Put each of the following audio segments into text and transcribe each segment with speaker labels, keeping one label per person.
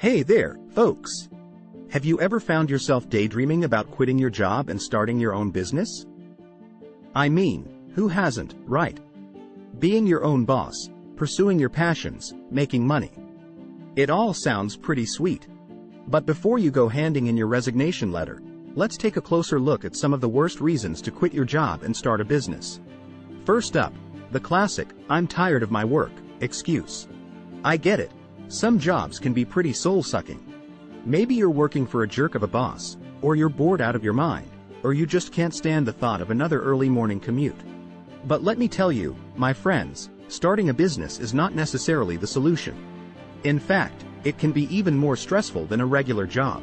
Speaker 1: Hey there, folks! Have you ever found yourself daydreaming about quitting your job and starting your own business? I mean, who hasn't, right? Being your own boss, pursuing your passions, making money. It all sounds pretty sweet. But before you go handing in your resignation letter, let's take a closer look at some of the worst reasons to quit your job and start a business. First up, the classic, "I'm tired of my work" excuse. I get it. Some jobs can be pretty soul-sucking. Maybe you're working for a jerk of a boss, or you're bored out of your mind, or you just can't stand the thought of another early morning commute. But let me tell you, my friends, starting a business is not necessarily the solution. In fact, it can be even more stressful than a regular job.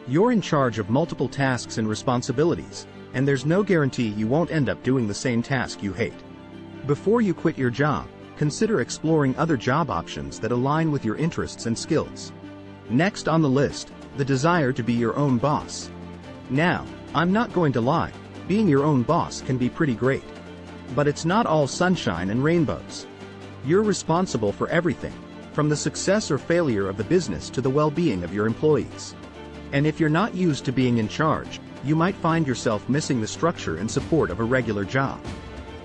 Speaker 1: You're in charge of multiple tasks and responsibilities, and there's no guarantee you won't end up doing the same task you hate. Before you quit your job, consider exploring other job options that align with your interests and skills. Next on the list, the desire to be your own boss. Now, I'm not going to lie, being your own boss can be pretty great. But it's not all sunshine and rainbows. You're responsible for everything, from the success or failure of the business to the well-being of your employees. And if you're not used to being in charge, you might find yourself missing the structure and support of a regular job.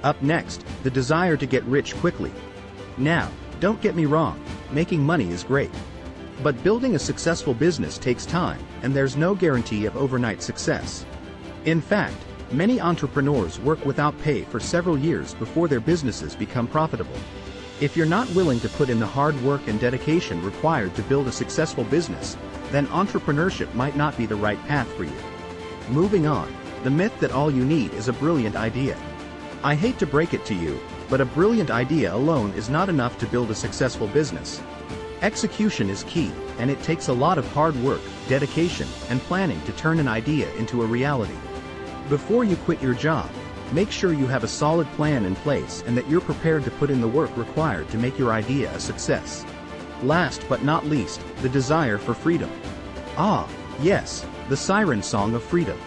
Speaker 1: Up next, the desire to get rich quickly. Now, don't get me wrong, making money is great. But building a successful business takes time, and there's no guarantee of overnight success. In fact, many entrepreneurs work without pay for several years before their businesses become profitable. If you're not willing to put in the hard work and dedication required to build a successful business, then entrepreneurship might not be the right path for you. Moving on, the myth that all you need is a brilliant idea. I hate to break it to you, but a brilliant idea alone is not enough to build a successful business. Execution is key, and it takes a lot of hard work, dedication, and planning to turn an idea into a reality. Before you quit your job, make sure you have a solid plan in place and that you're prepared to put in the work required to make your idea a success. Last but not least, the desire for freedom. Ah, yes, the siren song of freedom.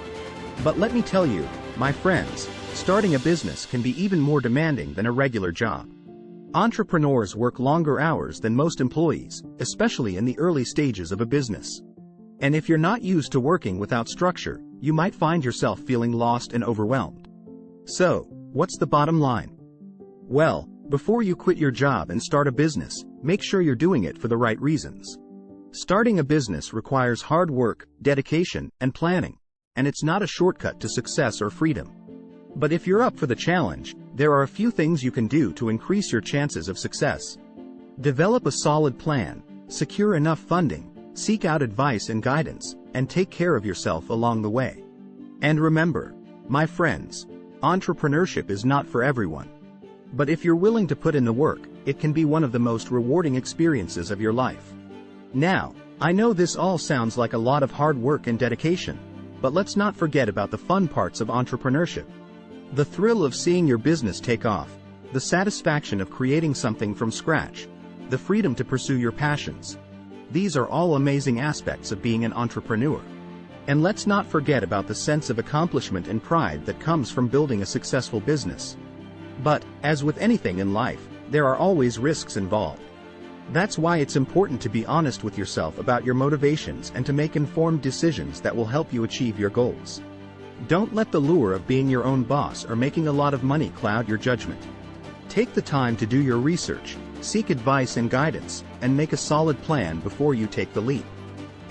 Speaker 1: But let me tell you, my friends, starting a business can be even more demanding than a regular job. Entrepreneurs work longer hours than most employees, especially in the early stages of a business. And if you're not used to working without structure, you might find yourself feeling lost and overwhelmed. So, what's the bottom line? Well, before you quit your job and start a business, make sure you're doing it for the right reasons. Starting a business requires hard work, dedication, and planning, and it's not a shortcut to success or freedom. But if you're up for the challenge, there are a few things you can do to increase your chances of success. Develop a solid plan, secure enough funding, seek out advice and guidance, and take care of yourself along the way. And remember, my friends, entrepreneurship is not for everyone. But if you're willing to put in the work, it can be one of the most rewarding experiences of your life. Now, I know this all sounds like a lot of hard work and dedication, but let's not forget about the fun parts of entrepreneurship. The thrill of seeing your business take off, the satisfaction of creating something from scratch, the freedom to pursue your passions. These are all amazing aspects of being an entrepreneur. And let's not forget about the sense of accomplishment and pride that comes from building a successful business. But, as with anything in life, there are always risks involved. That's why it's important to be honest with yourself about your motivations and to make informed decisions that will help you achieve your goals. Don't let the lure of being your own boss or making a lot of money cloud your judgment. Take the time to do your research, seek advice and guidance, and make a solid plan before you take the leap.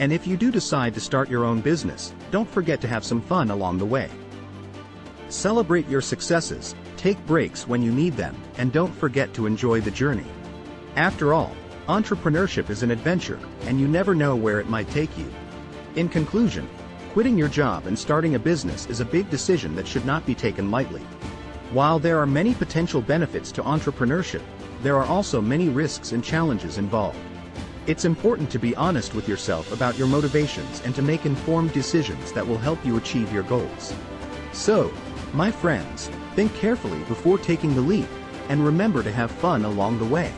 Speaker 1: And if you do decide to start your own business, don't forget to have some fun along the way. Celebrate your successes, take breaks when you need them, and don't forget to enjoy the journey. After all, entrepreneurship is an adventure, and you never know where it might take you. In conclusion, quitting your job and starting a business is a big decision that should not be taken lightly. While there are many potential benefits to entrepreneurship, there are also many risks and challenges involved. It's important to be honest with yourself about your motivations and to make informed decisions that will help you achieve your goals. So, my friends, think carefully before taking the leap, and remember to have fun along the way.